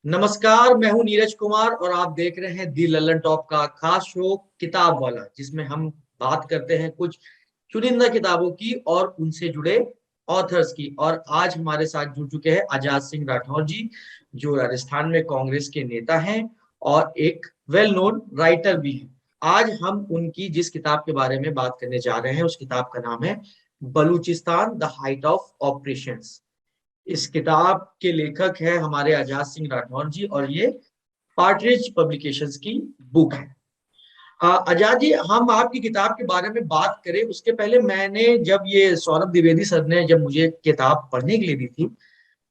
नमस्कार, मैं हूं नीरज कुमार और आप देख रहे हैं दी लल्लन टॉप का खास शो किताब वाला, जिसमें हम बात करते हैं कुछ चुनिंदा किताबों की और उनसे जुड़े ऑथर्स की। और आज हमारे साथ जुड़ चुके हैं आजाद सिंह राठौर जी, जो राजस्थान में कांग्रेस के नेता हैं और एक वेल नोन राइटर भी हैं। आज हम उनकी जिस किताब के बारे में बात करने जा रहे हैं, उस किताब का नाम है Balochistan the height of operations. इस किताब के लेखक है हमारे आजाद सिंह राठौर जी और ये पार्टरिज पब्लिकेशंस की बुक है। आजाद जी, हम आपकी किताब के बारे में बात करें उसके पहले मैंने जब ये सौरभ द्विवेदी सर ने जब मुझे किताब पढ़ने के लिए दी थी,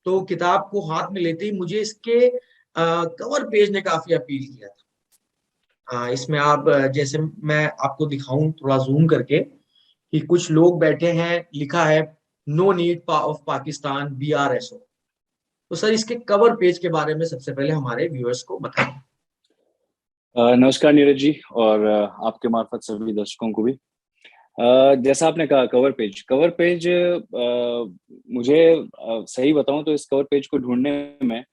तो किताब को हाथ में लेते ही मुझे इसके कवर पेज ने काफी अपील किया था। इसमें आप जैसे मैं आपको दिखाऊं थोड़ा जूम करके कि कुछ लोग बैठे हैं, लिखा है no need of Pakistan BRSO। तो सर, इसके कवर पेज के बारे में सबसे पहले हमारे व्यूअर्स को बताएं। नमस्कार नीरज जी और आपके मार्फत सभी दर्शकों को भी। जैसा आपने कहा कवर पेज मुझे सही बताऊं तो इस कवर पेज को ढूंढने में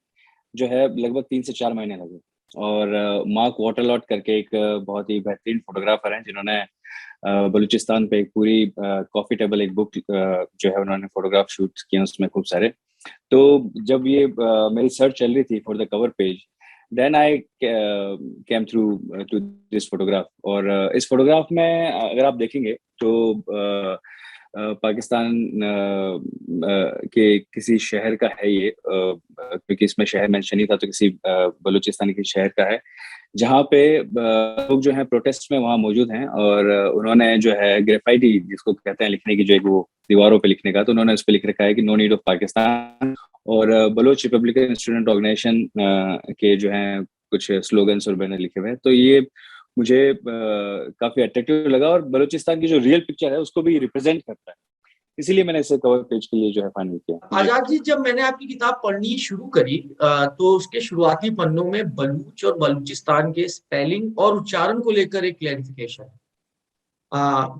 जो है लगभग 3 से 4 महीने लगे। और मार्क वाटरलॉट करके एक बहुत ही बेहतरीन फोटोग्राफर हैं जिन्होंने बलूचिस्तान पे एक पूरी कॉफी टेबल एक बुक जो है उन्होंने फोटोग्राफ शूट किए उसमें खूब सारे। तो जब ये मेरी सर्च चल रही थी for the cover page, then I came through to this photograph. और इस फोटोग्राफ में अगर आप देखेंगे तो पाकिस्तान के किसी शहर का है ये, क्योंकि इसमें शहर मेंशन नहीं था, तो किसी बलूचिस्तान के शहर का है जहाँ पे लोग जो है प्रोटेस्ट में वहाँ मौजूद हैं। और उन्होंने जो है ग्रेफाइटी जिसको कहते हैं लिखने की, जो एक वो दीवारों पे लिखने का, तो उन्होंने उस पर लिख रखा है कि नो नीड ऑफ पाकिस्तान। और बलोच रिपब्लिकन स्टूडेंट ऑर्गेनाइजेशन के जो हैं कुछ स्लोगन्स और बैनर लिखे हुए हैं। तो ये मुझे काफी अट्रैक्टिव लगा और बलूचिस्तान की जो रियल पिक्चर है उसको भी रिप्रेजेंट करता है, इसीलिए मैंने इसे कवर पेज के लिए जो है फाइनल किया। आजाद जी, जब मैंने आपकी किताब पढ़नी शुरू करी तो उसके शुरुआती पन्नों में बलूच और बलूचिस्तान के स्पेलिंग और उच्चारण को लेकर एक क्लैरिफिकेशन है।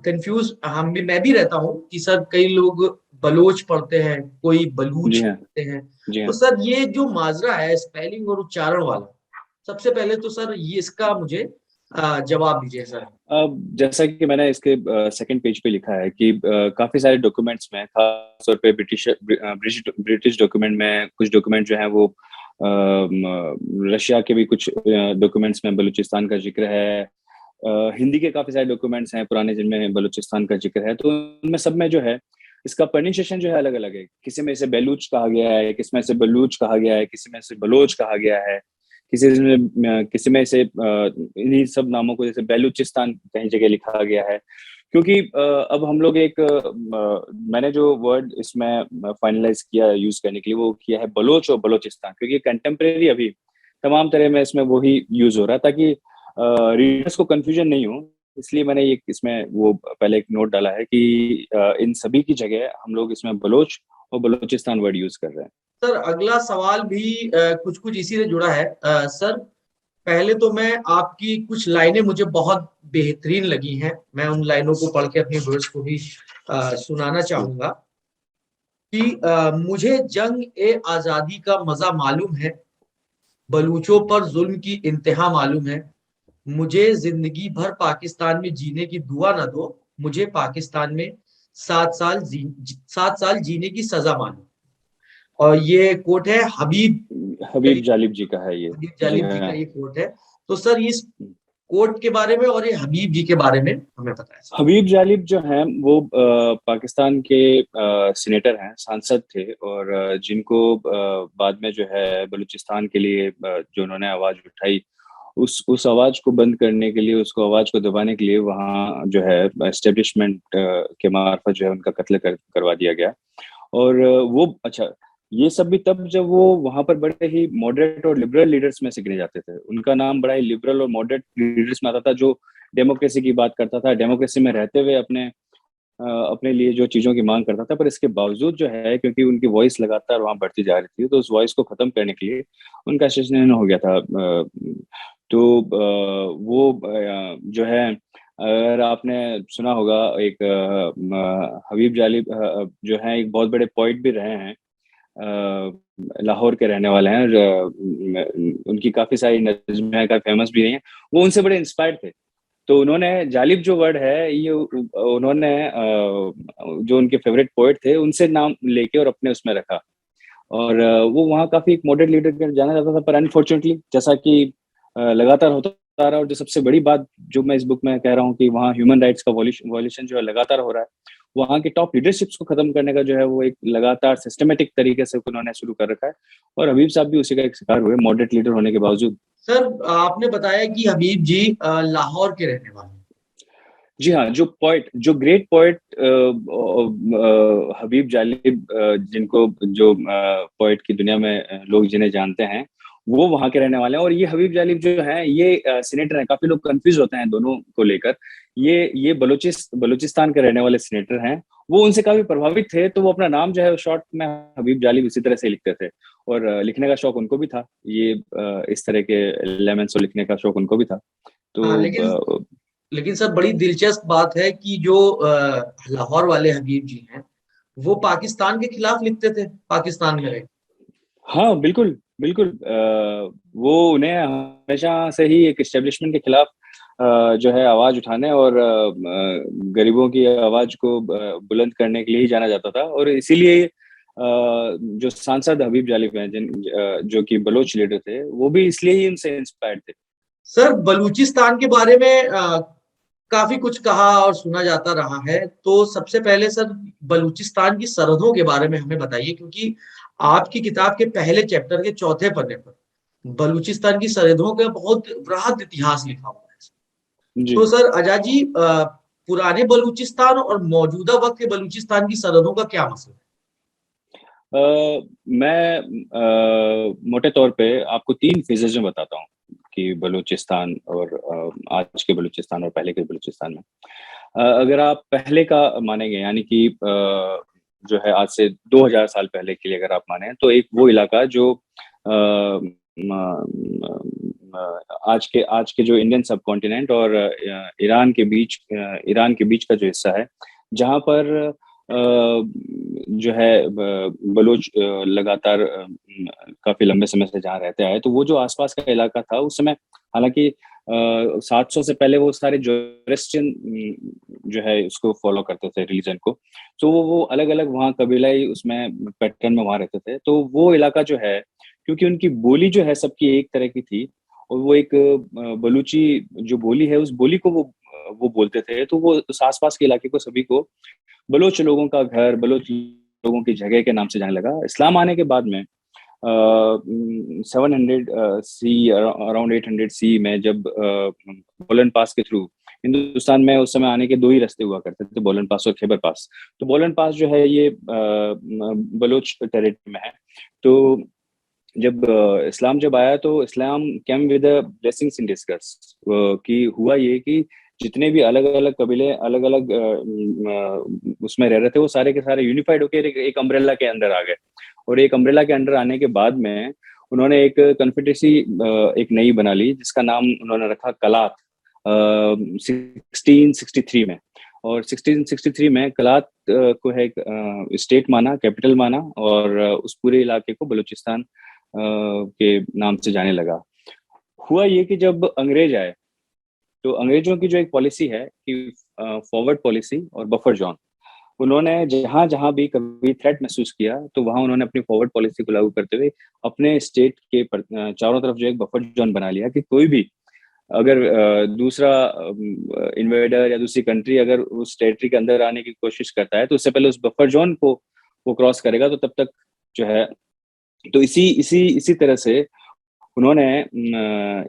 कंफ्यूज मैं भी रहता हूँ कि सर कई लोग बलोच पढ़ते हैं, कोई बलूच जी हाँ। पढ़ते हैं। जी तो हाँ। सर, ये जो माजरा है स्पेलिंग और उच्चारण वाला, सबसे पहले तो सर ये इसका मुझे जवाब दीजिए सर। अब जैसा कि मैंने इसके सेकंड पेज पे लिखा है कि काफी सारे डॉक्यूमेंट्स में, खास तौर पे ब्रिटिश डॉक्यूमेंट में, कुछ डॉक्यूमेंट जो है वो रशिया के भी कुछ डॉक्यूमेंट्स में बलूचिस्तान का जिक्र है। हिंदी के काफी सारे डॉक्यूमेंट्स हैं पुराने जिनमें बलूचिस्तान का जिक्र है। तो उनमें सब में जो है इसका प्रोनाउंसिएशन जो है अलग अलग है। किसी में इसे बेलूच कहा गया है, किसी में इसे बलूच कहा गया है, किसी में इसे बलोच कहा गया है, किसी में इसे इन्हीं सब नामों को जैसे बेलूचिस्तान कहीं जगह लिखा गया है। क्योंकि अब हम लोग मैंने जो वर्ड इसमें फाइनलाइज किया यूज करने के लिए वो किया है बलोच और बलोचिस्तान, क्योंकि कंटेम्प्रेरी अभी तमाम तरह में इसमें वही यूज हो रहा है ताकि रीडर्स को कंफ्यूजन नहीं हो। इसलिए मैंने ये इसमें वो पहले एक नोट डाला है कि इन सभी की जगह हम लोग इसमें बलोच और बलोचिस्तान वर्ड यूज कर रहे हैं। सर, अगला सवाल भी कुछ कुछ इसी से जुड़ा है। सर, पहले तो मैं आपकी कुछ लाइनें मुझे बहुत बेहतरीन लगी हैं, मैं उन लाइनों को पढ़ के अपने व्यूअर्स को भी सुनाना चाहूंगा कि मुझे जंग ए आजादी का मजा मालूम है, बलूचों पर जुल्म की इंतहा मालूम है। मुझे जिंदगी भर पाकिस्तान में जीने की दुआ न दो, मुझे पाकिस्तान में 7 साल जीने की सजा मालूम। और ये कोट है हबीब जालिब जी का है ये। हबीब जी जालिब जी का हाँ। ये कोट है। तो सर, इस कोट के बारे में और ये हबीब जी के बारे में हमें बताया सर। हबीब जालिब जो हैं वो पाकिस्तान के सीनेटर हैं, सांसद थे। और जिनको बाद में जो है बलूचिस्तान के लिए जो उन्होंने आवाज उठाई, उस आवाज को बंद करने के लिए, उसको आवाज को दबाने के लिए वहाँ जो है एस्टेब्लिशमेंट के मार्फत जो है उनका कत्ल करवा दिया गया। और वो अच्छा, ये सब भी तब जब वो वहां पर बड़े ही मॉडरेट और लिबरल लीडर्स में से गिने जाते थे। उनका नाम बड़ा ही लिबरल और मॉडरेट लीडर्स में आता था, जो डेमोक्रेसी की बात करता था, डेमोक्रेसी में रहते हुए अपने लिए जो चीजों की मांग करता था। पर इसके बावजूद जो है, क्योंकि उनकी वॉइस लगातार वहां बढ़ती जा रही थी, तो उस वॉइस को खत्म करने के लिए उनका असैसिनेशन हो गया था। तो वो जो है, अगर आपने सुना होगा, एक हबीब जालिब जो है एक बहुत बड़े पोइट भी रहे हैं। लाहौर के रहने वाले हैं, उनकी काफी सारी नज़्में हैं, काफी फेमस भी रही हैं। वो उनसे बड़े इंस्पायर्ड थे। तो उन्होंने जालिब जो वर्ड है ये उन्होंने जो उनके फेवरेट पोएट थे उनसे नाम लेके और अपने उसमें रखा। और वो वहाँ काफी एक मॉडरेट लीडर के जाना जाता था, पर अनफॉर्चुनेटली जैसा कि लगातार होता आ रहा है, और जो सबसे बड़ी बात जो मैं इस बुक में कह रहा हूँ कि वहाँ ह्यूमन राइट्स का वॉल्यूशन जो है लगातार हो रहा है, वहाँ की टॉप लीडरशिप्स को खत्म करने का जो है वो एक लगातार सिस्टमेटिक तरीके से उन्होंने शुरू कर रखा है। और हबीब साहब भी उसी का एक शिकार हुए, मॉडरेट लीडर होने के बावजूद। सर, आपने बताया कि हबीब जी लाहौर के रहने वाले हैं। जी हाँ, जो पोएट, जो ग्रेट पोएट हबीब जालिब, जिनको जो पोएट की दुनिया में लोग जिन्हें जानते हैं, वो वहाँ के रहने वाले हैं। और ये हबीब जालिब जो है ये सीनेटर हैं। काफी लोग कंफ्यूज होते हैं दोनों को लेकर। ये बलूचिस्तान के रहने वाले सीनेटर हैं। वो उनसे काफी प्रभावित थे, तो वो अपना नाम जो है शॉर्ट में हबीब जालिब इसी तरह से लिखते थे। और लिखने का शौक उनको भी था। ये इस तरह के लेमेंट्स लिखने का शौक उनको भी था। हाँ, तो लेकिन सर, बड़ी दिलचस्प बात है कि जो लाहौर वाले हबीब जी हैं, वो पाकिस्तान के खिलाफ लिखते थे पाकिस्तान में रहे। हाँ, बिल्कुल, बिल्कुल। वो उन्हें हमेशा से ही एक एस्टेब्लिशमेंट के खिलाफ जो है आवाज़ उठाने और गरीबों की आवाज़ को बुलंद करने के लिए ही जाना जाता था। और इसीलिए जो सांसद हबीब जालिब हैं, जो कि बलोच लीडर थे, वो भी इसलिए ही उनसे इंस्पायर्ड थे। सर, बलूचिस्तान के बारे में काफी कुछ कहा और सुना जाता रहा है, तो सबसे पहले सर, बलूचिस्तान की सरहदों के बारे में हमें बताइए, क्योंकि आपकी किताब के पहले चैप्टर के चौथे पन्ने पर बलूचिस्तान की सरहदों का बहुत वृहद इतिहास लिखा हुआ है। जी। तो सर आजाद जी, पुराने बलूचिस्तान और मौजूदा वक्त के बलूचिस्तान की सरहदों का क्या मसला है? मैं मोटे तौर पे आपको 3 फेजेज़ में बताता हूँ कि बलूचिस्तान और आज के बलूचिस्तान और पहले के बलूचिस्तान में। अगर आप पहले का मानेंगे, यानी कि जो है आज से 2000 साल पहले के लिए अगर आप माने, तो एक वो इलाका जो आज के जो इंडियन सब कॉन्टिनेंट और ईरान के बीच का जो हिस्सा है, जहाँ पर जो है बलोच लगातार काफी लंबे समय से जहाँ रहते आए, तो वो जो आसपास का इलाका था उस समय, हालांकि 700 से पहले वो सारे जोरेस्ट्रियन जो है उसको फॉलो करते थे, रिलीजन को। तो वो अलग अलग वहाँ कबीलाई उसमें पैटर्न में वहाँ रहते थे। तो वो इलाका जो है, क्योंकि उनकी बोली जो है सबकी एक तरह की थी, और वो एक बलूची जो बोली है उस बोली को वो बोलते थे, तो वो उस आसपास के इलाके को सभी को बलोच लोगों का घर, बलोच लोगों की जगह के नाम से जाने लगा। इस्लाम आने के बाद में 700 सी, अराउंड 800 सी में, जब बोलन पास के थ्रू हिंदुस्तान में उस समय आने के 2 ही रास्ते हुआ करते थे, बोलन पास और खैबर पास। तो बोलन पास जो है ये बलोच टेरिटरी में है। तो जब इस्लाम जब आया, तो Islam came with blessings in disguise, कि हुआ ये कि जितने भी अलग अलग कबीले अलग अलग उसमें रह रहे थे, वो सारे के सारे यूनिफाइड होकर एक अम्ब्रेला के अंदर आ गए। और एक अम्ब्रेला के अंदर आने के बाद में उन्होंने एक कन्फेडरेसी एक नई बना ली, जिसका नाम उन्होंने रखा कलात, 1663 में। और 1663 में कलात को है एक स्टेट माना, कैपिटल माना, और उस पूरे इलाके को बलूचिस्तान के नाम से जाने लगा। हुआ ये कि जब अंग्रेज आए, तो अंग्रेजों की जो एक पॉलिसी है कि फॉरवर्ड पॉलिसी और बफर जोन, उन्होंने जहां जहां भी कभी थ्रेट महसूस किया, तो वहां उन्होंने अपनी फॉरवर्ड पॉलिसी को लागू करते हुए अपने स्टेट के चारों तरफ जो एक बफर जोन बना लिया, कि कोई भी अगर दूसरा इन्वेडर या दूसरी कंट्री अगर उस टेरिटरी के अंदर आने की कोशिश करता है, तो उससे पहले उस बफर जोन को वो क्रॉस करेगा, तो तब तक जो है, तो इसी इसी इसी तरह से उन्होंने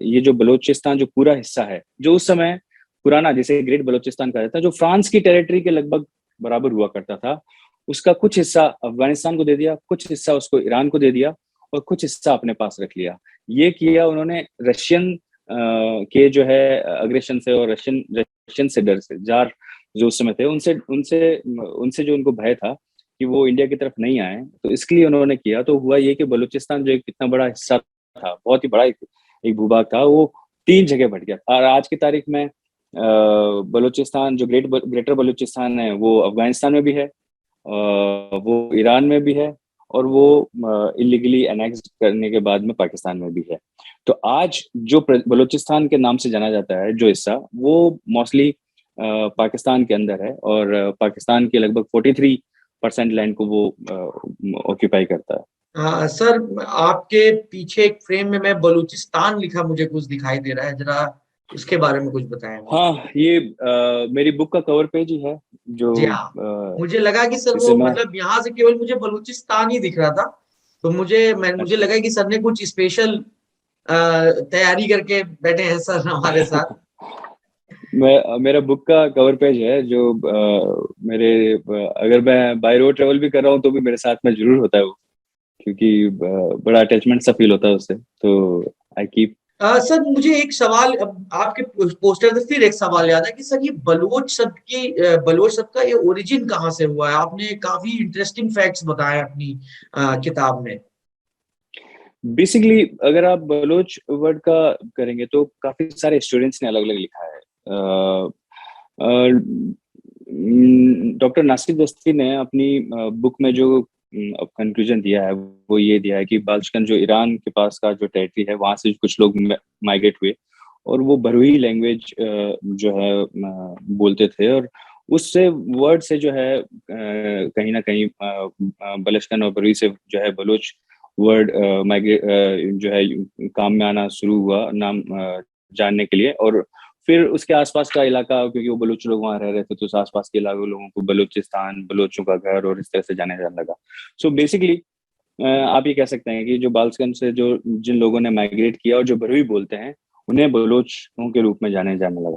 ये जो बलूचिस्तान जो पूरा हिस्सा है, जो उस समय पुराना, जिसे ग्रेट बलूचिस्तान कहा जाता है, जो फ्रांस की टेरिटरी के लगभग बराबर हुआ करता था, उसका कुछ हिस्सा अफगानिस्तान को दे दिया, कुछ हिस्सा उसको ईरान को दे दिया, और कुछ हिस्सा अपने पास रख लिया। ये किया उन्होंने रशियन के जो है अग्रेशन से, और रशियन से डर से, जार जो उस समय थे, उनसे उनसे उनसे जो उनको भय था कि वो इंडिया की तरफ नहीं आए, तो इसके लिए उन्होंने किया। तो हुआ ये कि बलूचिस्तान जो एक इतना बड़ा हिस्सा था, बहुत ही बड़ा एक भूभाग था, वो 3 जगह बट गया। और आज की तारीख में बलूचिस्तान जो ग्रेटर बलूचिस्तान है, वो अफगानिस्तान में भी है, वो ईरान में भी है, और वो इलीगली एनेक्स करने के बाद में पाकिस्तान में भी है। तो आज जो बलूचिस्तान के नाम से जाना जाता है जो हिस्सा, वो मोस्टली पाकिस्तान के अंदर है, और पाकिस्तान के लगभग 43% लैंड को वो ऑक्यूपाई करता है। सर, आपके पीछे एक फ्रेम में मैं बलूचिस्तान लिखा मुझे कुछ दिखाई दे रहा है, जरा इसके बारे में कुछ बताएं मुझे। हाँ, ये मेरी बुक का कवर पेज ही है जो जी हाँ, मुझे लगा कि सर इसे वो मैं मतलब यहाँ से केवल मुझे बलूचिस्तान ही दिख रहा था, तो मुझे अच्छा। लगा कि सर ने कुछ स्पेशल तैयारी करके बैठे हैं सर हमारे साथ। मेरा बुक का कवर पेज है जो अगर मैं बाय रोड ट्रेवल भी कर रहा हूँ तो भी मेरे साथ में जरूर होता है वो, क्योंकि बड़ा अटैचमेंट सा फील होता है उससे, तो आई कीप। सर मुझे एक सवाल, अब आपके पोस्टर से फिर एक सवाल याद है कि सर ये बलोच शब्द का ये ओरिजिन कहाँ से हुआ है? आपने काफी इंटरेस्टिंग फैक्ट्स बताए अपनी किताब में। बेसिकली अगर आप बलोच वर्ड का करेंगे तो काफी सारे स्टूडेंट्स ने अलग अलग लिखा है। डॉक्टर नासिर दस्ती ने अपनी बुक में जो कंक्लूजन दिया है वो ये दिया है कि बाल्चकन जो ईरान के पास का जो टेरिटरी है वहां से कुछ लोग माइग्रेट हुए, और वो बरुई लैंग्वेज जो है बोलते थे, और उससे वर्ड से जो है कहीं ना कहीं बलचकन और बरुई से जो है बलोच वर्ड माइग्रेट जो है काम में आना शुरू हुआ, नाम जानने के लिए। और फिर उसके आसपास का इलाका, क्योंकि वो बलूच लोग वहां रह रहे थे, तो उस आसपास के इलाके लोगों को बलूचिस्तान, बलोचों का घर, और इस तरह से जाने जाने लगा। सो बेसिकली आप ये कह सकते हैं कि जो बाल्सगंज से जो जिन लोगों ने माइग्रेट किया और जो बरुई बोलते हैं, उन्हें बलोचों के रूप में जाने जाने लगा।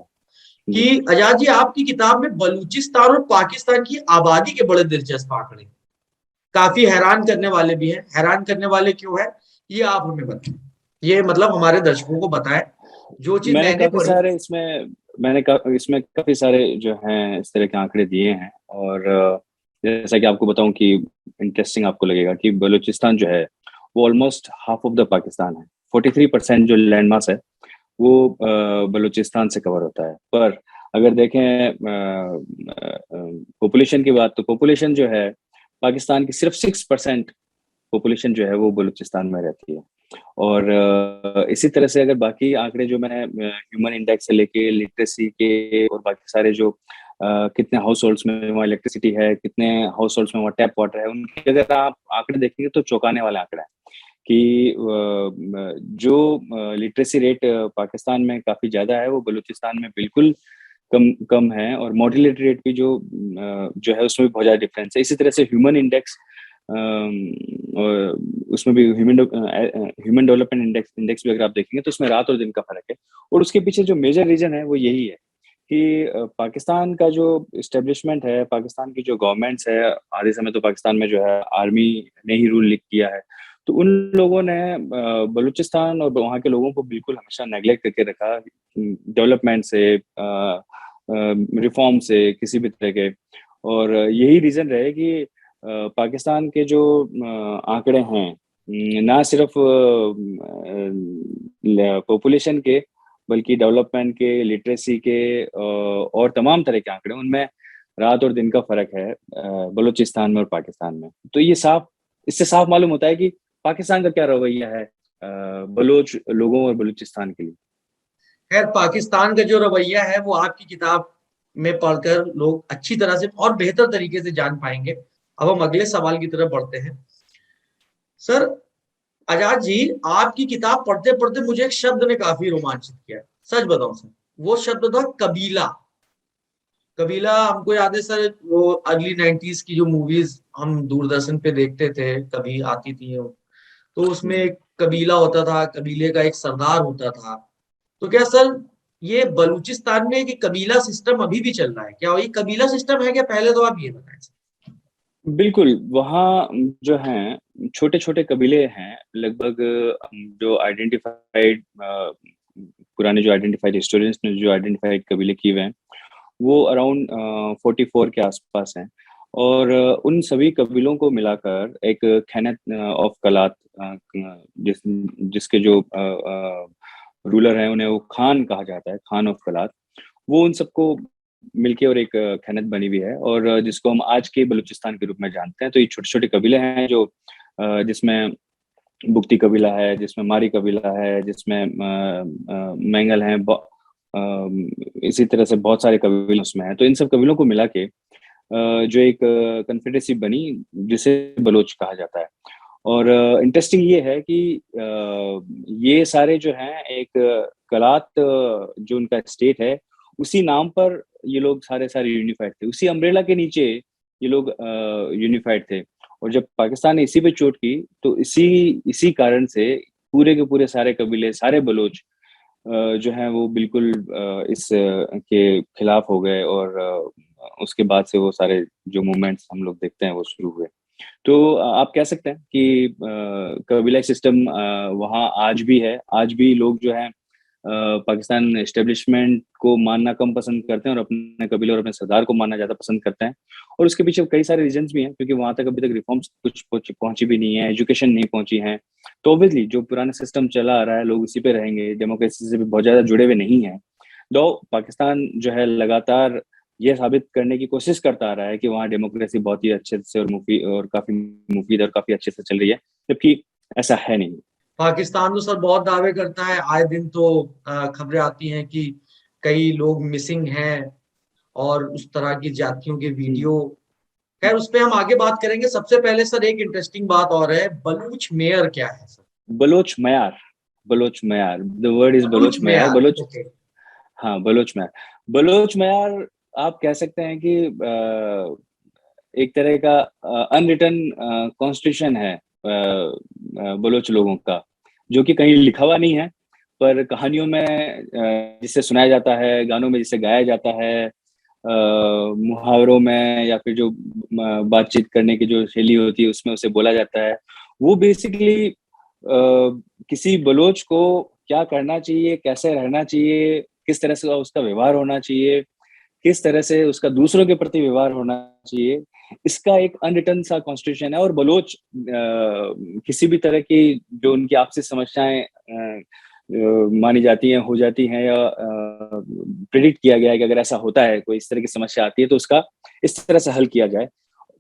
कि जी। आजाद जी, आपकी किताब में बलूचिस्तान और पाकिस्तान की आबादी के बड़े दिलचस्प आंकड़े काफी हैरान करने वाले भी हैं। हैरान करने वाले क्यों है, ये आप हमें बताएं, ये मतलब हमारे दर्शकों को बताएं, जो चीज मैंने मैंने काफी पढ़ी। सारे इसमें इसमें काफी सारे जो हैं इस तरह के आंकड़े दिए हैं, और जैसा कि आपको बताऊं कि इंटरेस्टिंग आपको लगेगा कि बलूचिस्तान जो है वो almost half of the Pakistan है। 43% जो लैंड मास है वो बलूचिस्तान से कवर होता है। पर अगर देखें पॉपुलेशन की बात, तो पॉपुलेशन जो है पाकिस्तान की सिर्फ 6% पॉपुलेशन जो है वो बलूचिस्तान में रहती है। और इसी तरह से अगर बाकी आंकड़े जो मैंने ह्यूमन इंडेक्स से लेके लिटरेसी के और बाकी सारे जो कितने हाउस होल्ड्स में वहाँ इलेक्ट्रिसिटी है, कितने हाउस होल्ड्स में वहाँ टैप वाटर है, उनके अगर आप आंकड़े देखेंगे तो चौंकाने वाला आंकड़ा है कि जो लिटरेसी रेट पाकिस्तान में काफी ज्यादा है वो बलूचिस्तान में बिल्कुल कम कम है, और मोर्टेलिटी रेट भी जो है उसमें भी बहुत ज्यादा डिफरेंस है। इसी तरह से ह्यूमन इंडेक्स, उसमें भी ह्यूमन डेवलपमेंट इंडेक्स इंडेक्स भी अगर आप देखेंगे तो उसमें रात और दिन का फर्क है। और उसके पीछे जो मेजर रीजन है वो यही है कि पाकिस्तान का जो इस्टेब्लिशमेंट है, पाकिस्तान की जो गवर्नमेंट्स है, आधे समय तो पाकिस्तान में जो है आर्मी ने ही रूल किया है, तो उन लोगों ने बलूचिस्तान और वहाँ के लोगों को बिल्कुल हमेशा नेग्लेक्ट करके रखा, डेवलपमेंट से, रिफॉर्म से, किसी भी तरह के। और यही रीजन रहे कि पाकिस्तान के जो आंकड़े हैं, ना सिर्फ पॉपुलेशन के बल्कि डेवलपमेंट के, लिटरेसी के, और तमाम तरह के आंकड़े, उनमें रात और दिन का फर्क है बलूचिस्तान में और पाकिस्तान में। तो इससे साफ मालूम होता है कि पाकिस्तान का क्या रवैया है बलूच लोगों और बलूचिस्तान के लिए। खैर, पाकिस्तान का जो रवैया है वो आपकी किताब में पढ़कर लोग अच्छी तरह से और बेहतर तरीके से जान पाएंगे। अब हम अगले सवाल की तरफ बढ़ते हैं। सर आजाद जी, आपकी किताब पढ़ते पढ़ते मुझे एक शब्द ने काफी रोमांचित किया। सच बताऊं सर, वो शब्द था कबीला। कबीला हमको याद है सर, वो अर्ली 90s की जो मूवीज हम दूरदर्शन पे देखते थे, कभी आती थी, तो उसमें एक कबीला होता था, कबीले का एक सरदार होता था। तो क्या सर ये बलूचिस्तान में कि कबीला सिस्टम अभी भी चल रहा है? क्या वही कबीला सिस्टम है क्या? पहले तो आप ये बताएं सर। बिल्कुल, वहाँ जो हैं छोटे छोटे कबीले हैं लगभग, जो आइडेंटिफाइड पुराने जो आइडेंटिफाइड हिस्टोरियंस ने जो आइडेंटिफाइड कबीले किए हुए हैं वो अराउंड 44 के आसपास हैं। और उन सभी कबीलों को मिलाकर एक खैनत ऑफ कलात, जिसके जो रूलर हैं उन्हें वो खान कहा जाता है, खान ऑफ कलात, वो उन सबको मिलके और एक खैनत बनी हुई है, और जिसको हम आज के बलूचिस्तान के रूप में जानते हैं। तो ये छोटे-छोटे कबीले हैं जो जिसमें बुगती कबीला है, जिसमें मारी कबीला है, जिसमें मैंगल हैं, इसी तरह से बहुत सारे कबीले उसमें हैं। तो इन सब कबीलों को मिला के जो एक कॉन्फेडरेसी बनी, जिसे बलोच कहा जाता है। और इंटरेस्टिंग ये है कि ये सारे जो हैं एक कलात जो उनका स्टेट है, उसी नाम पर ये लोग सारे यूनिफाइड थे। उसी अम्ब्रेला के नीचे ये लोग यूनिफाइड थे। और जब पाकिस्तान ने इसी पे चोट की, तो इसी कारण से पूरे के पूरे सारे कबीले, सारे बलोच जो हैं वो बिल्कुल इस के खिलाफ हो गए, और उसके बाद से वो सारे जो मूवमेंट्स हम लोग देखते हैं वो शुरू हुए। तो आप कह सकते हैं कि कबीला सिस्टम वहाँ आज भी है। आज भी लोग जो हैं पाकिस्तान एस्टेब्लिशमेंट को मानना कम पसंद करते हैं और अपने कबीले और अपने सरदार को मानना ज़्यादा पसंद करते हैं। और उसके पीछे कई सारे रीजंस भी हैं, क्योंकि वहाँ तक अभी तक रिफॉर्म्स कुछ पहुँची भी नहीं है, एजुकेशन नहीं पहुँची है। तो ऑब्वियसली जो पुराना सिस्टम चला आ रहा है, लोग उसी पे रहेंगे, डेमोक्रेसी से भी बहुत ज़्यादा जुड़े हुए नहीं हैं। दो पाकिस्तान जो है लगातार ये साबित करने की कोशिश करता आ रहा है कि वहाँ डेमोक्रेसी बहुत ही अच्छे से और काफ़ी मुफ़ीद और काफ़ी अच्छे से चल रही है, जबकि ऐसा है नहीं। पाकिस्तान तो सर बहुत दावे करता है, आए दिन तो खबरें आती हैं कि कई लोग मिसिंग हैं और उस तरह की जातियों के वीडियो। खैर उस पे हम आगे बात करेंगे। सबसे पहले सर एक इंटरेस्टिंग बात और है, बलूच मेयर क्या है sir? Baloch Mayar, Baloch Mayar, the word is Baloch Baloch Mayar, Mayar, Baloch. Okay. हाँ, बलोच मयार। बलोच मयार आप कह सकते हैं कि एक तरह का अनरिटन कॉन्स्टिट्यूशन है बलोच लोगों का, जो कि कहीं लिखा हुआ नहीं है, पर कहानियों में जिसे सुनाया जाता है, गानों में जिसे गाया जाता है, मुहावरों में, या फिर जो बातचीत करने की जो शैली होती है उसमें उसे बोला जाता है। वो बेसिकली किसी बलोच को क्या करना चाहिए, कैसे रहना चाहिए, किस तरह से उसका व्यवहार होना चाहिए, किस तरह से उसका दूसरों के प्रति व्यवहार होना चाहिए, इसका एक अनरिटन सा कॉन्स्टिट्यूशन है। और बलोच किसी भी तरह की जो उनकी आपसी समस्याएं मानी जाती हैं, हो जाती हैं, या प्रिडिक्ट किया गया है कि अगर ऐसा होता है, कोई इस तरह की समस्या आती है, तो उसका इस तरह से हल किया जाए।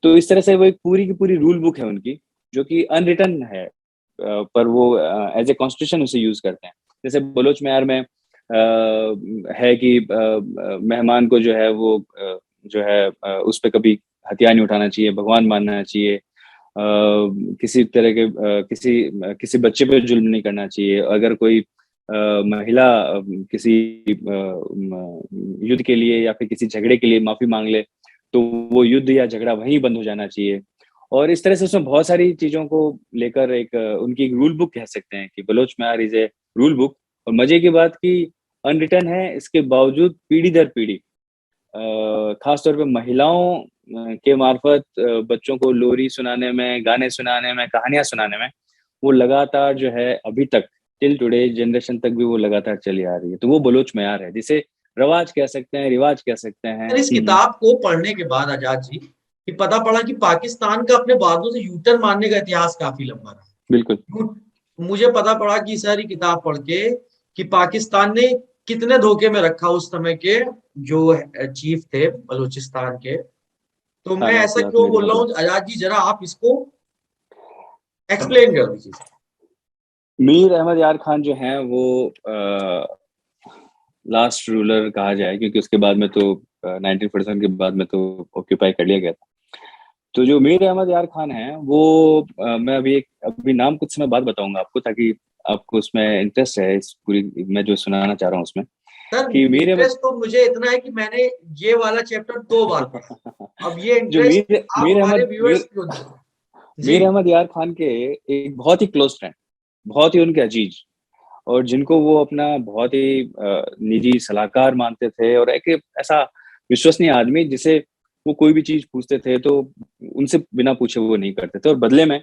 तो इस तरह से वो एक पूरी की पूरी रूल बुक है उनकी, जो कि अनरिटन है, पर वो एज ए कॉन्स्टिट्यूशन उसे यूज करते हैं। जैसे बलोच म्यार में है कि मेहमान को जो है वो जो है उस पे कभी हथियार नहीं उठाना चाहिए, भगवान मानना चाहिए, किसी तरह के किसी बच्चे पे जुल्म नहीं करना चाहिए। अगर कोई महिला किसी युद्ध के लिए या फिर किसी झगड़े के लिए माफी मांग ले, तो वो युद्ध या झगड़ा वहीं बंद हो जाना चाहिए। और इस तरह से उसमें बहुत सारी चीजों को लेकर एक उनकी एक रूल बुक कह सकते हैं कि बलोच म्यार इज ए रूल बुक। और मजे की बात की अनरिटन है, इसके बावजूद पीढ़ी दर पीढ़ी खास तौर पे महिलाओं के मार्फत बच्चों को लोरी सुनाने में, गाने सुनाने में, कहानियां सुनाने में, वो लगातार जो है अभी तक टिल टुडे जनरेशन तक भी वो लगातार चली आ रही है। तो वो बलोच म्यार है, जिसे रवाज कह सकते हैं, रिवाज कह सकते हैं। सर इस किताब को पढ़ने के बाद आजाद जी कि पता पड़ा कि पाकिस्तान का अपने वादों से यूटर्न मारने का इतिहास काफी लंबा बिल्कुल। रहा। मुझे पता पड़ा कि सारी किताब पढ़ के कि पाकिस्तान ने कितने धोखे में रखा उस समय के जो चीफ थे बलूचिस्तान के। तो मैं तानात ऐसा लात क्यों मीर बोल रहा अहमद हूँ आजाद जी, जरा आप इसको एक्सप्लेन कर दीजिए। मीर अहमद यार खान जो हैं वो लास्ट रूलर कहा जाए, क्योंकि उसके बाद में तो 1947 के बाद में तो ऑक्यूपाई कर लिया गया था। तो जो मीर अहमद यार खान हैं वो मैं अभी नाम कुछ समय बाद बताऊंगा आपको, ताकि आपको उसमें इंटरेस्ट है, इस पूरी मैं जो सुनाना चाह रहा हूँ उसमें, सर कि मीर अहमद इंटरेस्ट तो मुझे इतना है कि मैंने ये वाला चैप्टर 2 बार पढ़ा। अब ये जो इंटरेस्ट आप मीर हमारे अहमद व्यूअर्स को दो जी। मीर अहमद यार खान के एक बहुत ही क्लोज फ्रेंड, बहुत ही उनके अजीज, और जिनको वो अपना बहुत ही निजी सलाहकार मानते थे, और एक ऐसा विश्वसनीय आदमी जिसे वो कोई भी चीज पूछते थे तो उनसे बिना पूछे वो नहीं करते थे। और बदले में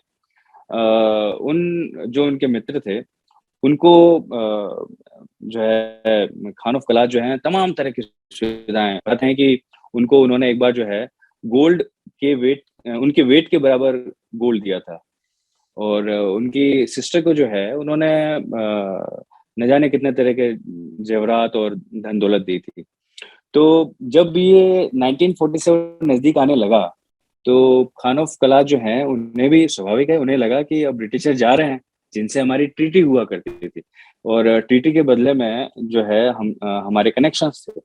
उन जो उनके मित्र थे उनको जो है खान ऑफ कलात जो है तमाम तरह की सुविधाएं बताते हैं कि उनको उन्होंने एक बार जो है गोल्ड के वेट उनके वेट के बराबर गोल्ड दिया था। और उनकी सिस्टर को जो है उन्होंने न जाने कितने तरह के जेवरात और धन दौलत दी थी। तो जब ये 1947 नजदीक आने लगा, तो खान ऑफ कलात जो हैं उन्हें भी स्वाभाविक है, उन्हें लगा कि अब ब्रिटिशर जा रहे हैं जिनसे हमारी ट्रीटी हुआ करती थी, और ट्रीटी के बदले में जो है हमारे कनेक्शंस थे,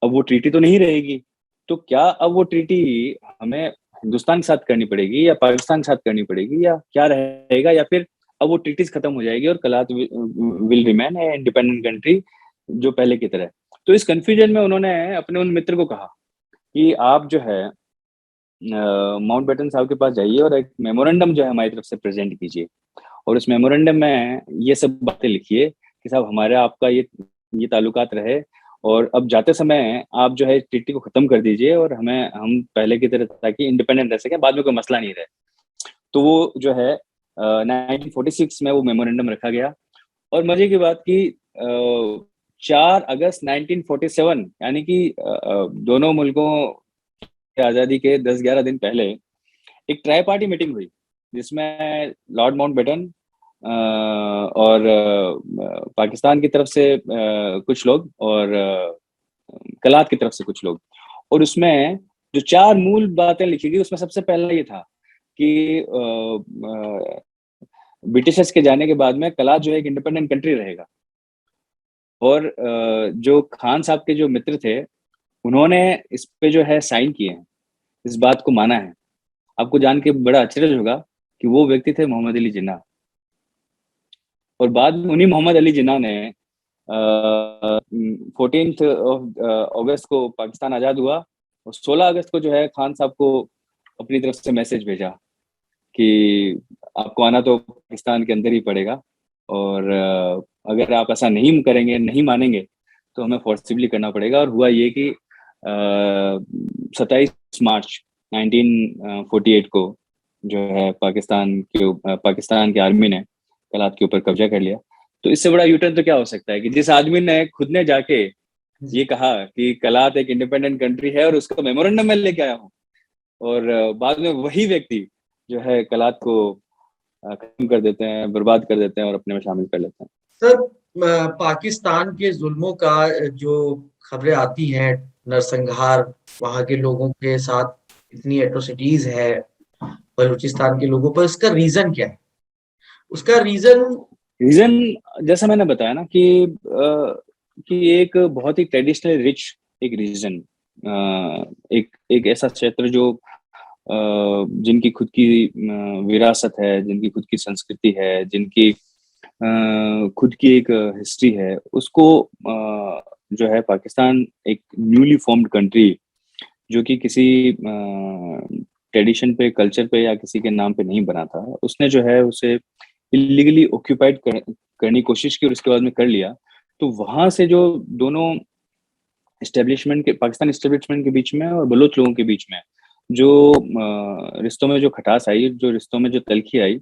अब वो ट्रीटी तो नहीं रहेगी। तो क्या अब वो ट्रीटी हमें हिंदुस्तान के साथ करनी पड़ेगी या पाकिस्तान के साथ करनी पड़ेगी, या क्या रहेगा, या फिर अब वो ट्रीटीज खत्म हो जाएगी और कलात will remain a independent country जो पहले की तरह। तो इस कंफ्यूजन में उन्होंने अपने उन मित्र को कहा कि आप जो है माउंट बेटन साहब के पास जाइए और एक मेमोरेंडम जो है हमारी तरफ से प्रेजेंट कीजिए, और उस मेमोरेंडम में ये सब बातें लिखिए कि साहब हमारा आपका ये ताल्लुकात रहे, और अब जाते समय आप जो है ट्रीटी को खत्म कर दीजिए और हम पहले की तरह ताकि इंडिपेंडेंट रह सके, बाद में कोई मसला नहीं रहे। तो वो जो है 1946 में वो मेमोरेंडम रखा गया। और मजे की बात की 4 अगस्त 1947 यानी कि दोनों मुल्कों की आज़ादी के 10-11 दिन पहले एक ट्राई पार्टी मीटिंग हुई, जिसमें लॉर्ड माउंटबेटन और पाकिस्तान की तरफ से कुछ लोग और कलात की तरफ से कुछ लोग, और उसमें जो 4 मूल बातें लिखी गई उसमें सबसे पहला ये था कि ब्रिटिशर्स के जाने के बाद में कलात जो है एक इंडिपेंडेंट कंट्री रहेगा। और जो खान साहब के जो मित्र थे उन्होंने इस पे जो है साइन किए हैं, इस बात को माना है। आपको जान के बड़ा आश्चर्य होगा कि वो व्यक्ति थे मोहम्मद अली जिन्ना, और बाद में उन्हीं मोहम्मद अली जिन्ना ने 14 अगस्त को पाकिस्तान आज़ाद हुआ, और 16 अगस्त को जो है खान साहब को अपनी तरफ से मैसेज भेजा कि आपको आना तो पाकिस्तान के अंदर ही पड़ेगा, और अगर आप ऐसा नहीं करेंगे, नहीं मानेंगे, तो हमें फोर्सिबली करना पड़ेगा। और हुआ ये कि 27 मार्च 1948 को जो है पाकिस्तान की आर्मी ने कलात के ऊपर कब्जा कर लिया। तो इससे बड़ा यूटर्न तो क्या हो सकता है कि जिस आदमी ने खुद ने जाके ये कहा कि कलात एक इंडिपेंडेंट कंट्री है और उसका मेमोरेंडम मैं लेके आया हूँ, और बाद में वही व्यक्ति जो है कलात को खत्म कर देते हैं, बर्बाद कर देते हैं और अपने में शामिल कर लेते हैं। सर, पाकिस्तान के जुल्मों का जो खबरें आती हैं, नरसंहार, वहां के लोगों के साथ इतनी एट्रोसिटीज है बलूचिस्तान के लोगों पर, इसका रीजन क्या है? उसका रीजन जैसा मैंने बताया ना कि एक बहुत ही ट्रेडिशनल रिच एक रीजन, एक ऐसा क्षेत्र जो जिनकी खुद की विरासत है, जिनकी खुद की संस्कृति है, जिनकी खुद की एक हिस्ट्री है, उसको जो है पाकिस्तान एक न्यूली फॉर्म्ड कंट्री जो कि किसी ट्रेडिशन पे, कल्चर पे या किसी के नाम पे नहीं बना था, उसने जो है उसे इलीगली ऑक्यूपाइड करने की कोशिश की और उसके बाद में कर लिया। तो वहां से जो दोनों पाकिस्तान एस्टेब्लिशमेंट के बीच में और बलोच लोगों के बीच में जो रिश्तों में जो खटास आई, जो रिश्तों में जो तलखी आई,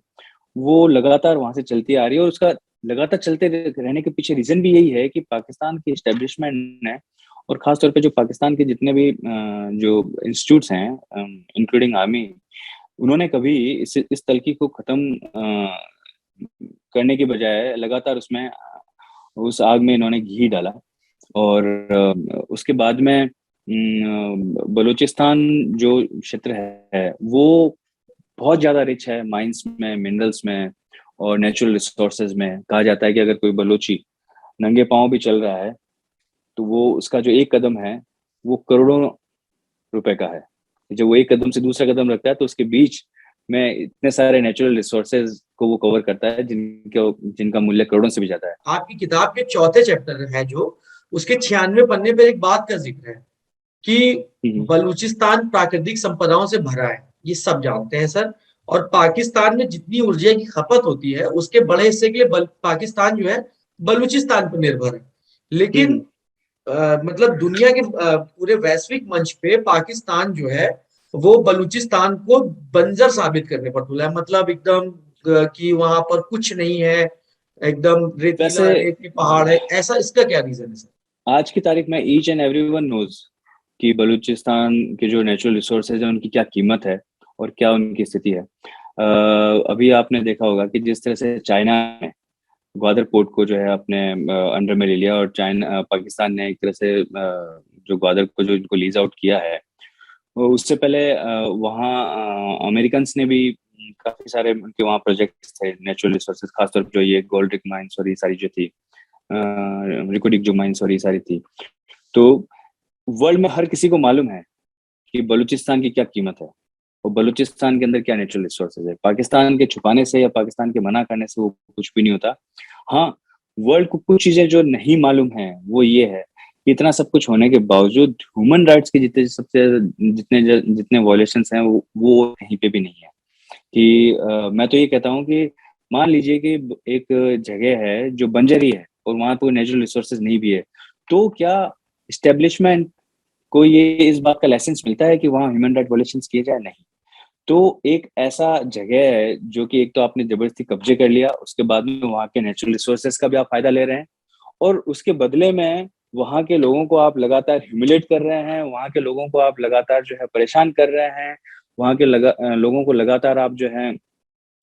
वो लगातार वहां से चलती आ रही है। और उसका लगातार चलते रहने के पीछे रीजन भी यही है कि पाकिस्तान की एस्टेब्लिशमेंट ने, और खासतौर पे जो पाकिस्तान के जितने भी जो इंस्टीट्यूट्स हैं इंक्लूडिंग आर्मी, उन्होंने कभी इस तलखी को खत्म करने के बजाय लगातार उसमें उस आग में इन्होंने घी डाला। और उसके बाद में बलूचिस्तान जो क्षेत्र है वो बहुत ज्यादा रिच है माइंस में, मिनरल्स में और नेचुरल रिसोर्सेज में। कहा जाता है कि अगर कोई बलोची नंगे पांव भी चल रहा है तो वो उसका जो एक कदम है वो करोड़ों रुपए का है। जब वो एक कदम से दूसरा कदम रखता है तो उसके बीच में इतने सारे नेचुरल रिसोर्सेज को वो कवर करता है जिनका मूल्य करोड़ों से भी ज्यादा है। आपकी किताब के चौथे चैप्टर है जो, उसके 96 पन्ने पर एक बात का जिक्र है कि बलूचिस्तान प्राकृतिक संपदाओं से भरा है, ये सब जानते हैं सर। और पाकिस्तान में जितनी ऊर्जा की खपत होती है उसके बड़े हिस्से के लिए पाकिस्तान जो है बलूचिस्तान पर निर्भर है। लेकिन मतलब दुनिया के पूरे वैश्विक मंच पे पाकिस्तान जो है वो बलूचिस्तान को बंजर साबित करने पर तुला है। मतलब एकदम कि वहां पर कुछ नहीं है, एकदम रेतीला रेत के पहाड़ है, ऐसा। इसका क्या रीजन है सर? आज की तारीख में ईच एंड एवरीवन नोज कि बलूचिस्तान के जो नेचुरल रिसोर्सेज है उनकी क्या कीमत है और क्या उनकी स्थिति है। अभी आपने देखा होगा कि जिस तरह से चाइना ने ग्वादर पोर्ट को जो है अपने अंडर में ले लिया, और पाकिस्तान ने एक तरह से जो ग्वादर को जो इनको लीज आउट किया है, उससे पहले वहाँ अमेरिकन ने भी काफी सारे उनके वहाँ प्रोजेक्ट्स थे नेचुरल रिसोर्सेज, खासतौर पर जो ये गोल्ड रिक माइंस और ये सारी जो थी, रिकोडिक जो माइंस और ये सारी थी। तो वर्ल्ड में हर किसी को मालूम है कि बलूचिस्तान की क्या कीमत है और बलूचिस्तान के अंदर क्या नेचुरल रिसोर्सेज है। पाकिस्तान के छुपाने से या पाकिस्तान के मना करने से वो कुछ भी नहीं होता। हाँ, वर्ल्ड को कुछ चीजें जो नहीं मालूम है वो ये है कि इतना सब कुछ होने के बावजूद ह्यूमन राइट्स के जितने सबसे जितने जितने वॉयलेशंस हैं वो कहीं पे भी नहीं है। कि मैं तो ये कहता हूँ कि मान लीजिए कि एक जगह है जो बंजरी है और वहां पर नेचुरल रिसोर्सेज नहीं भी है, तो क्या इस्टेब्लिशमेंट को ये इस बात का लाइसेंस मिलता है कि वहाँ ह्यूमन राइट वॉयलेशंस किए जाए? नहीं। तो एक ऐसा जगह है जो कि एक तो आपने जबरदस्ती कब्जे कर लिया, उसके बाद में वहाँ के नेचुरल रिसोर्सेज का भी आप फायदा ले रहे हैं और उसके बदले में वहाँ के लोगों को आप लगातार ह्यूमिलेट कर रहे हैं, वहाँ के लोगों को आप लगातार जो है परेशान कर रहे हैं, वहाँ के लोगों को लगातार आप जो है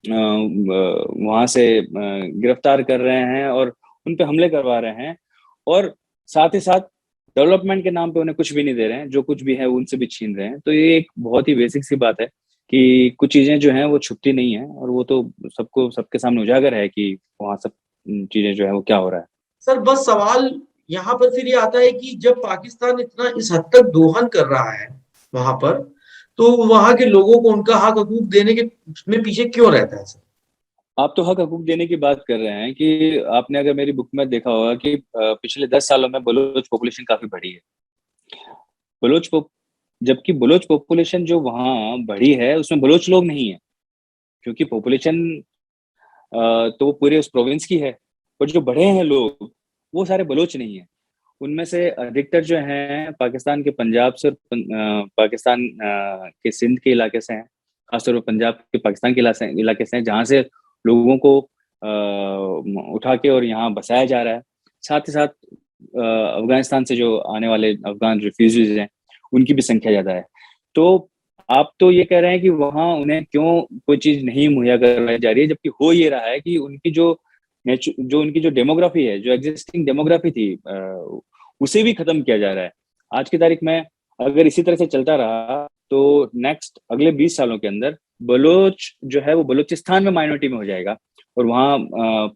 वहाँ से गिरफ्तार कर रहे हैं और उन पे हमले करवा रहे हैं और साथ ही साथ डेवलपमेंट के नाम पे उन्हें कुछ भी नहीं दे रहे हैं, जो कुछ भी है उनसे भी छीन रहे हैं। तो ये एक बहुत ही बेसिक सी बात है कि कुछ चीजें जो हैं वो छुपती नहीं है और वो तो सबको सबके सामने उजागर है कि वहाँ सब चीजें जो है वो क्या हो रहा है। सर बस सवाल यहाँ पर फिर ये आता है कि जब पाकिस्तान इतना इस हद तक दोहन कर रहा है वहां पर, तो वहां के लोगों को उनका हक हकूक देने के में पीछे क्यों रहता है सर? आप तो हक हकूक देने की बात कर रहे हैं कि आपने अगर मेरी बुक में देखा होगा कि पिछले 10 सालों में बलूच पॉपुलेशन काफी बढ़ी है। बलोच जबकि बलोच पॉपुलेशन जो वहाँ बढ़ी है उसमें बलोच लोग नहीं है, क्योंकि पॉपुलेशन तो वो पूरे उस प्रोविंस की है, पर जो बढ़े हैं लोग वो सारे बलोच नहीं है। उनमें से अधिकतर जो हैं पाकिस्तान के पंजाब से और पाकिस्तान के सिंध के इलाके से हैं, खासतौर पर पंजाब के पाकिस्तान के इलाके से हैं, जहाँ से लोगों को उठा के और यहाँ बसाया जा रहा है। साथ ही साथ अफगानिस्तान से जो आने वाले अफगान रिफ्यूजीज हैं उनकी भी संख्या ज्यादा है। तो आप तो ये कह रहे हैं कि वहाँ उन्हें क्यों कोई चीज नहीं मुहैया करवाई जा रही है, जबकि हो ये रहा है कि उनकी जो उनकी जो डेमोग्राफी है, जो एग्जिस्टिंग डेमोग्राफी थी, उसे भी खत्म किया जा रहा है। आज की तारीख में अगर इसी तरह से चलता रहा तो नेक्स्ट अगले 20 सालों के अंदर बलोच जो है वो बलूचिस्तान में माइनॉरिटी में हो जाएगा और वहाँ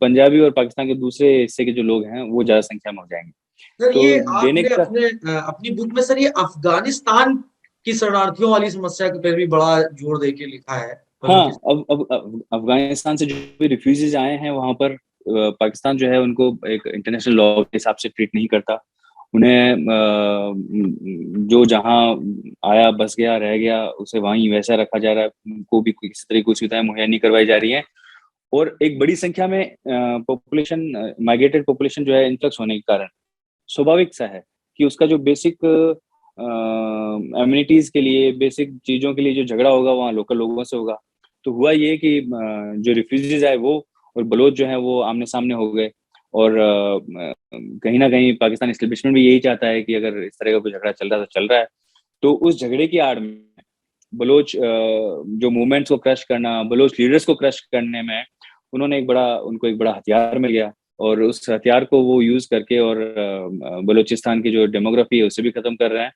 पंजाबी और पाकिस्तान के दूसरे हिस्से के जो लोग हैं वो ज्यादा संख्या में हो जाएंगे। सर तो ये देने आपने का अपनी बुक में सर ये अफगानिस्तान की शरणार्थियों वाली समस्या के पर भी बड़ा जोर दे के लिखा है हाँ, बलूचिस्तान। अब अफगानिस्तान से जो भी रिफ्यूजीज आए हैं वहां पर पाकिस्तान जो है उनको एक इंटरनेशनल लॉ के हिसाब से ट्रीट नहीं करता। उन्हें जो जहाँ आया बस गया रह गया उसे वहीं वैसा रखा जा रहा है, उनको भी किसी तरह की सुविधाएं मुहैया नहीं करवाई जा रही हैं। और एक बड़ी संख्या में पॉपुलेशन माइग्रेटेड पॉपुलेशन जो है इन्फ्लक्स होने के कारण स्वाभाविक सा है कि उसका जो बेसिक एम्यूनिटीज के लिए, बेसिक चीजों के लिए जो झगड़ा होगा वहाँ लोकल लोगों से होगा। तो हुआ ये कि जो रिफ्यूजीज आए वो और बलोच जो है वो आमने सामने हो गए और कहीं ना कहीं पाकिस्तान एस्टेब्लिशमेंट भी यही चाहता है कि अगर इस तरह का कोई झगड़ा चल रहा है तो चल रहा है। तो उस झगड़े की आड़ में बलोच जो मूवमेंट्स को क्रश करना, बलोच लीडर्स को क्रश करने में उनको एक बड़ा हथियार मिल गया और उस हथियार को वो यूज करके और बलूचिस्तान की जो डेमोग्राफी है उसे भी खत्म कर रहे हैं,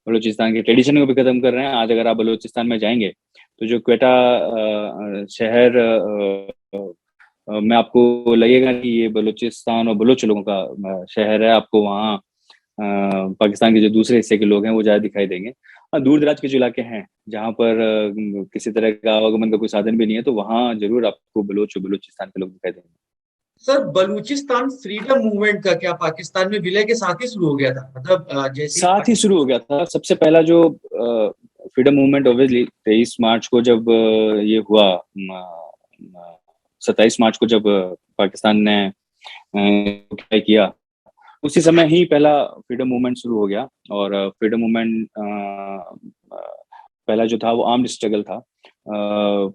बलूचिस्तान के ट्रेडिशन को भी खत्म कर रहे हैं। आज अगर आप बलूचिस्तान में जाएंगे तो जो क्वेटा शहर में आपको लगेगा कि ये बलूचिस्तान और बलूच लोगों का शहर है। आपको वहाँ पाकिस्तान के जो दूसरे हिस्से के लोग हैं वो ज्यादा दिखाई देंगे। हाँ, दूर दराज के जो इलाके हैं जहाँ पर किसी तरह का आवागमन का कोई साधन भी नहीं है तो वहाँ जरूर आपको बलोच और बलूचिस्तान के लोग दिखाई देंगे। सर बलूचिस्तान फ्रीडम मूवमेंट का क्या पाकिस्तान में विलय के साथ ही शुरू हो गया था? मतलब जैसे ही साथ ही शुरू हो गया था। सबसे पहला जो फ्रीडम मूवमेंट ऑब्वियसली 23 मार्च को जब ये हुआ, 27 मार्च को जब पाकिस्तान ने किया, उसी समय ही पहला फ्रीडम मूवमेंट शुरू हो गया। और फ्रीडम मूवमेंट पहला जो था वो आर्म्ड स्ट्रगल था।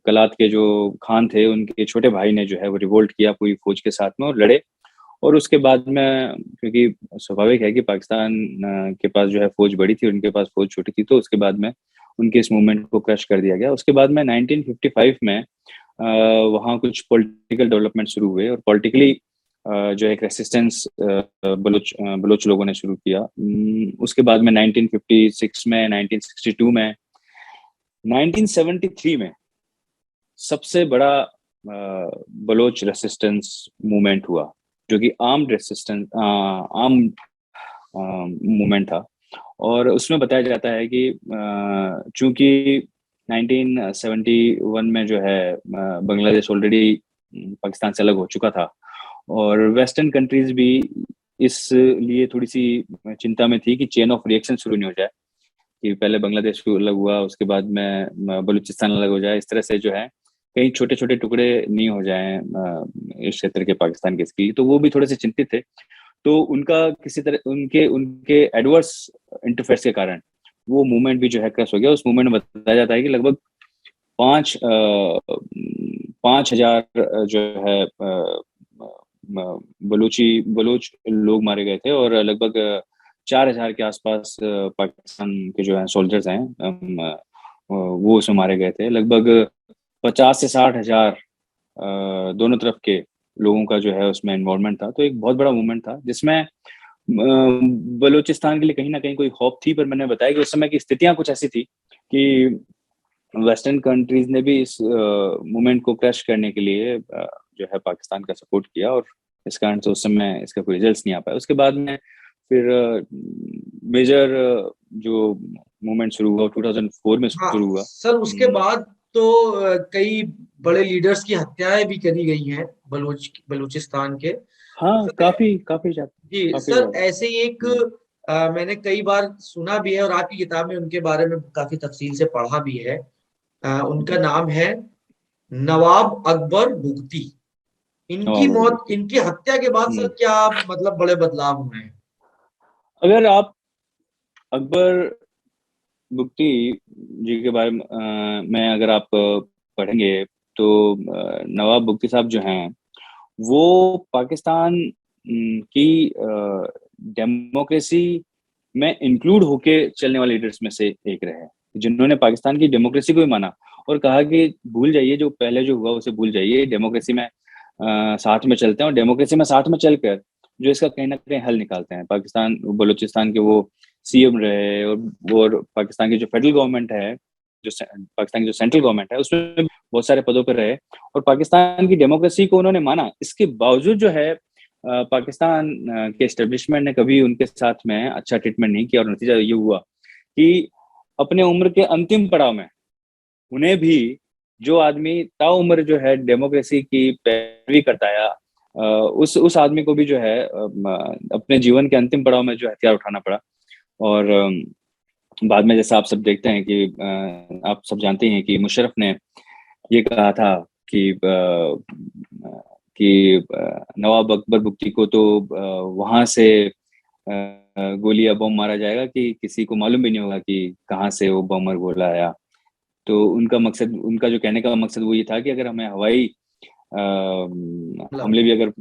कलात के जो खान थे उनके छोटे भाई ने जो है वो रिवोल्ट किया पूरी फौज के साथ में और लड़े। और उसके बाद में, क्योंकि स्वाभाविक है कि पाकिस्तान के पास जो है फौज बड़ी थी, उनके पास फौज छोटी थी, तो उसके बाद में उनके इस मूवमेंट को क्रश कर दिया गया। उसके बाद में 1955 में वहाँ कुछ पॉलिटिकल डेवलपमेंट शुरू हुए और पॉलिटिकली जो एक रेसिस्टेंस बलूच लोगों ने शुरू किया। उसके बाद में 1956 में, 1962 में, 1973 में सबसे बड़ा बलोच रेसिस्टेंस मूवमेंट हुआ, जो कि आर्म मूवमेंट था। और उसमें बताया जाता है कि चूंकि 1971 में जो है बांग्लादेश ऑलरेडी पाकिस्तान से अलग हो चुका था, और वेस्टर्न कंट्रीज भी इस लिए थोड़ी सी चिंता में थी कि चेन ऑफ रिएक्शन शुरू नहीं हो जाए, कि पहले बांग्लादेश अलग हुआ, उसके बाद में बलूचिस्तान अलग हो जाए, इस तरह से जो है कहीं छोटे छोटे टुकड़े नहीं हो जाएं इस क्षेत्र के पाकिस्तान के इसकी। तो वो भी थोड़े से चिंतित थे। तो उनका किसी तरह उनके उनके एडवर्स इंटरफेयर्स के कारण वो मूवमेंट भी जो है क्रश हो गया। उस मूवमेंट में बताया जाता है कि लगभग 5,000 जो है बलूच लोग मारे गए थे, और लगभग 4,000 के आसपास पाकिस्तान के जो है सोल्जर्स हैं वो उसमें मारे गए थे। लगभग 50 से 60,000 दोनों तरफ के लोगों का जो है उसमें इन्वॉल्वमेंट था। तो एक बहुत बड़ा मूवमेंट था जिसमें बलूचिस्तान के लिए कहीं ना कहीं कोई होप थी, पर मैंने बताया कि उस समय की स्थितियां कुछ ऐसी थी कि वेस्टर्न कंट्रीज ने भी इस मूवमेंट को क्रश करने के लिए जो है पाकिस्तान का सपोर्ट किया, और इस कारण से उस समय इसका कोई रिजल्ट नहीं आ पाया। उसके बाद में फिर मेजर जो मूवमेंट शुरू हुआ 2004 में हाँ शुरू हुआ। सर, उसके बाद तो कई बड़े लीडर्स की हत्याएं भी करी गई हैं बलूचिस्तान के। हाँ, काफी काफी ज्यादा, जी काफी सर, ज्यादा। ऐसे ही एक मैंने कई बार सुना भी है और आपकी किताब में उनके बारे में काफी तफसील से पढ़ा भी है। उनका नाम है नवाब अकबर बुगटी। इनकी और मौत, इनकी हत्या के बाद सर क्या मतलब बड़े बदलाव हुए हैं? अगर आप अकबर बुगटी जी के बारे में अगर आप पढ़ेंगे, तो नवाब बुगटी साहब जो हैं वो पाकिस्तान की डेमोक्रेसी में इंक्लूड होके चलने वाले लीडर्स में से एक रहे हैं, जिन्होंने पाकिस्तान की डेमोक्रेसी को ही माना और कहा कि भूल जाइए जो पहले जो हुआ उसे भूल जाइए, डेमोक्रेसी में साथ में चलते हैं, और डेमोक्रेसी में साथ में चलकर जो इसका कहीं ना कहीं हल निकालते हैं। पाकिस्तान बलूचिस्तान के वो सीएम रहे, और पाकिस्तान की जो फेडरल गवर्नमेंट है, पाकिस्तान की जो सेंट्रल गवर्नमेंट है, उसमें बहुत सारे पदों पर रहे, और पाकिस्तान की डेमोक्रेसी को उन्होंने माना। इसके बावजूद जो है पाकिस्तान के एस्टेब्लिशमेंट ने कभी उनके साथ में अच्छा ट्रीटमेंट नहीं किया, और नतीजा ये हुआ कि अपने उम्र के अंतिम पड़ाव में उन्हें भी जो आदमी ताउम्र जो है डेमोक्रेसी की पैरवी करता है, उस आदमी को भी जो है अपने जीवन के अंतिम पड़ाव में जो हथियार उठाना पड़ा। और बाद में जैसा आप सब देखते हैं कि आप सब जानते हैं कि मुशर्रफ ने ये कहा था कि नवाब अकबर बुगटी को तो वहां से गोली या बम मारा जाएगा कि किसी को मालूम भी नहीं होगा कि कहाँ से वो बम और गोला आया। तो उनका मकसद, उनका जो कहने का मकसद वो ये था कि अगर हमें हवाई हमले भी अगर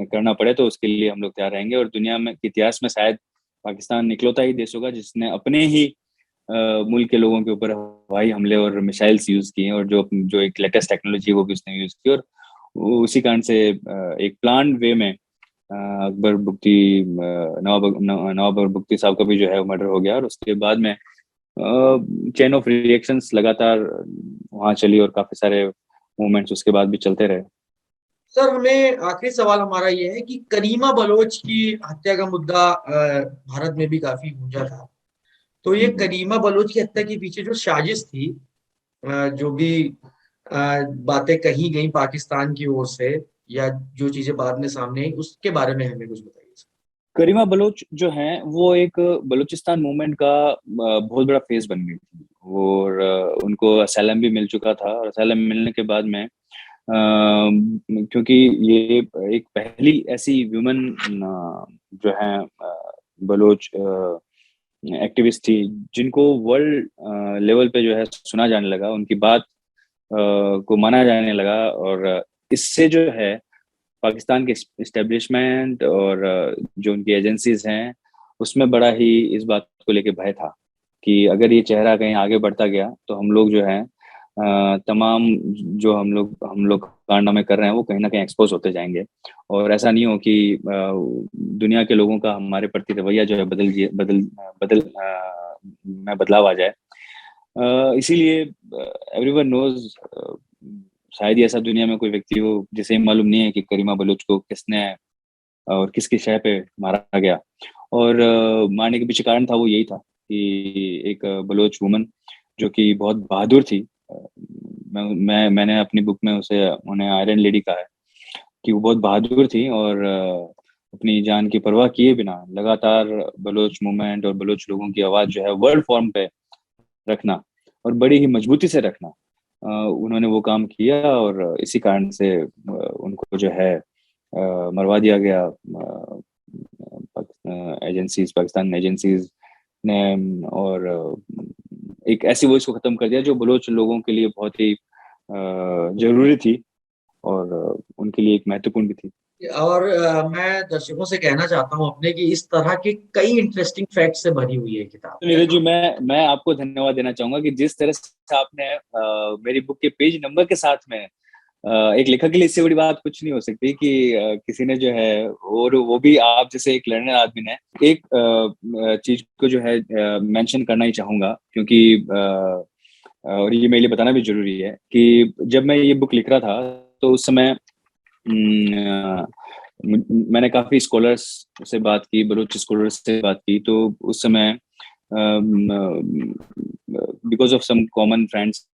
करना पड़े तो उसके लिए हम लोग तैयार रहेंगे। और दुनिया में इतिहास में शायद पाकिस्तान इकलौता ही देश होगा जिसने अपने ही मुल्क के लोगों के ऊपर हवाई हमले और मिसाइल्स यूज किए, और जो जो एक लेटेस्ट टेक्नोलॉजी वो भी उसने यूज की। और उसी कारण से एक प्लान वे में अकबर बुगटी नवाब अकबर बुगटी साहब का भी जो है मर्डर हो गया। और उसके बाद में चेन ऑफ रिएक्शंस लगातार वहां चली, और काफी सारे मूवमेंट्स उसके बाद भी चलते रहे। सर, हमें आखिरी सवाल हमारा ये है कि करीमा बलोच की हत्या का मुद्दा भारत में भी काफी गूंजा था। तो ये करीमा बलोच की हत्या के पीछे जो साजिश थी, जो भी बातें कही गई पाकिस्तान की ओर से, या जो चीजें बाद में सामने आई, उसके बारे में हमें कुछ बताइए सर। करीमा बलोच जो हैं वो एक बलूचिस्तान मूवमेंट का बहुत बड़ा फेस बन गई थी, और उनको असैलम भी मिल चुका था। और असैलम मिलने के बाद में क्योंकि ये एक पहली ऐसी वुमेन जो है बलोच एक्टिविस्ट थी जिनको वर्ल्ड लेवल पे जो है सुना जाने लगा, उनकी बात को माना जाने लगा। और इससे जो है पाकिस्तान के इस्टेब्लिशमेंट और जो उनकी एजेंसीज हैं उसमें बड़ा ही इस बात को लेके भय था कि अगर ये चेहरा कहीं आगे बढ़ता गया तो हम लोग जो है तमाम जो हम लोग कारनामे कर रहे हैं वो कहीं ना कहीं एक्सपोज होते जाएंगे, और ऐसा नहीं हो कि दुनिया के लोगों का हमारे प्रति रवैया जो है में बदलाव आ जाए। इसीलिए एवरीवन नोज, शायद ही ऐसा दुनिया में कोई व्यक्ति हो जिसे मालूम नहीं है कि करीमा बलूच को किसने और किसकी शय पे मारा गया। और मारने के पीछे कारण था वो यही था कि एक बलोच वुमन जो कि बहुत बहादुर थी। मैंने अपनी बुक में उन्हें आयरन लेडी कहा है कि वो बहुत बहादुर थी, और अपनी जान की परवाह किए बिना लगातार बलोच मूवमेंट और बलोच लोगों की आवाज जो है वर्ल्ड फॉर्म पे रखना और बड़ी ही मजबूती से रखना, उन्होंने वो काम किया, और इसी कारण से उनको जो है मरवा दिया गया पाकिस्तान एजेंसीज ने। और एक ऐसी वॉइस को खत्म कर दिया जो बलोच लोगों के लिए बहुत ही जरूरी थी, और उनके लिए एक महत्वपूर्ण भी थी। और मैं दर्शकों से कहना चाहता हूँ अपने कि इस तरह के कई इंटरेस्टिंग फैक्ट से भरी हुई है किताब। तो नीरज जी, मैं आपको धन्यवाद देना चाहूंगा कि जिस तरह से आपने मेरी बुक के पेज नंबर के साथ में एक लेखक के लिए इससे बड़ी बात कुछ नहीं हो सकती कि किसी ने जो है, और वो भी आप जैसे एक लर्नर आदमी ने एक चीज को जो है मेंशन करना ही चाहूंगा, क्योंकि और ये मेरे लिए बताना भी जरूरी है कि जब मैं ये बुक लिख रहा था तो उस समय मैंने काफी स्कॉलर्स से बात की, बलूच स्कॉलर्स से बात की, तो उस समय because of some common friends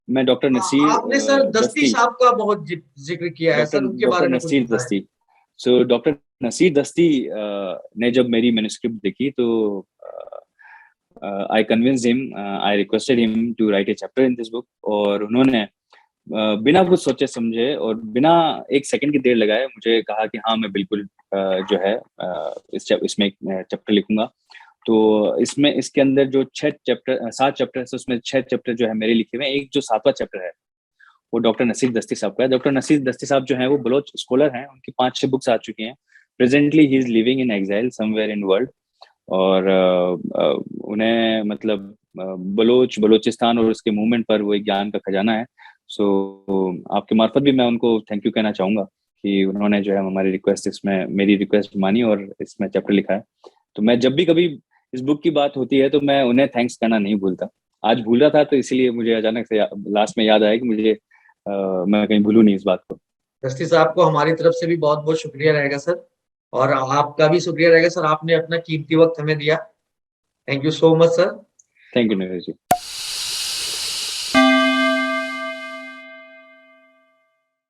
मैं डॉक्टर नसीर आपने सर दस्ती दस्ती साहब का बहुत जिक्र किया है सर, उनके डॉक्टर बारे में कुछ नसीर बताएं। दस्ती। सो डॉक्टर नसीर दस्ती ने जब मेरी मैन्युस्क्रिप्ट देखी तो I convinced him, I requested him to write a chapter in this book, और उन्होंने बिना कुछ सोचे समझे और बिना एक सेकंड की देर लगाए मुझे कहा कि हाँ मैं बिल्कुल जो है इसमें चैप्टर लिखूंगा। तो इसमें इसके अंदर जो 7 चैप्टर है उसमें 6 चैप्टर जो है मेरे लिखे हुए हैं। एक जो 7वां चैप्टर है वो डॉक्टर नसीर दस्ती साहब का है। डॉक्टर नसीर दस्ती साहब जो है वो बलोच स्कॉलर हैं, उनकी 5-6 बुक्स आ चुकी हैं। Presently he is living in exile somewhere in world, और उन्हें मतलब बलोचिस्तान और उसके मूवमेंट पर वो एक ज्ञान का खजाना है। सो आपके मार्फत भी मैं उनको थैंक यू कहना चाहूंगा कि उन्होंने जो है हमारी रिक्वेस्ट, इसमें मेरी रिक्वेस्ट मानी और इसमें चैप्टर लिखा है। तो मैं जब भी कभी इस बुक की बात होती है तो मैं उन्हें थैंक्स करना नहीं भूलता। आज भूल रहा था तो इसीलिए मुझे अचानक से लास्ट में याद आया कि मुझे मैं कहीं भूलूं नहीं इस बात को। दस्ती साहब को हमारी तरफ से भी बहुत बहुत शुक्रिया रहेगा सर, और आपका भी शुक्रिया रहेगा सर, आपने अपना कीमती वक्त हमें दिया। Thank you so much sir. Thank you Neeraj ji.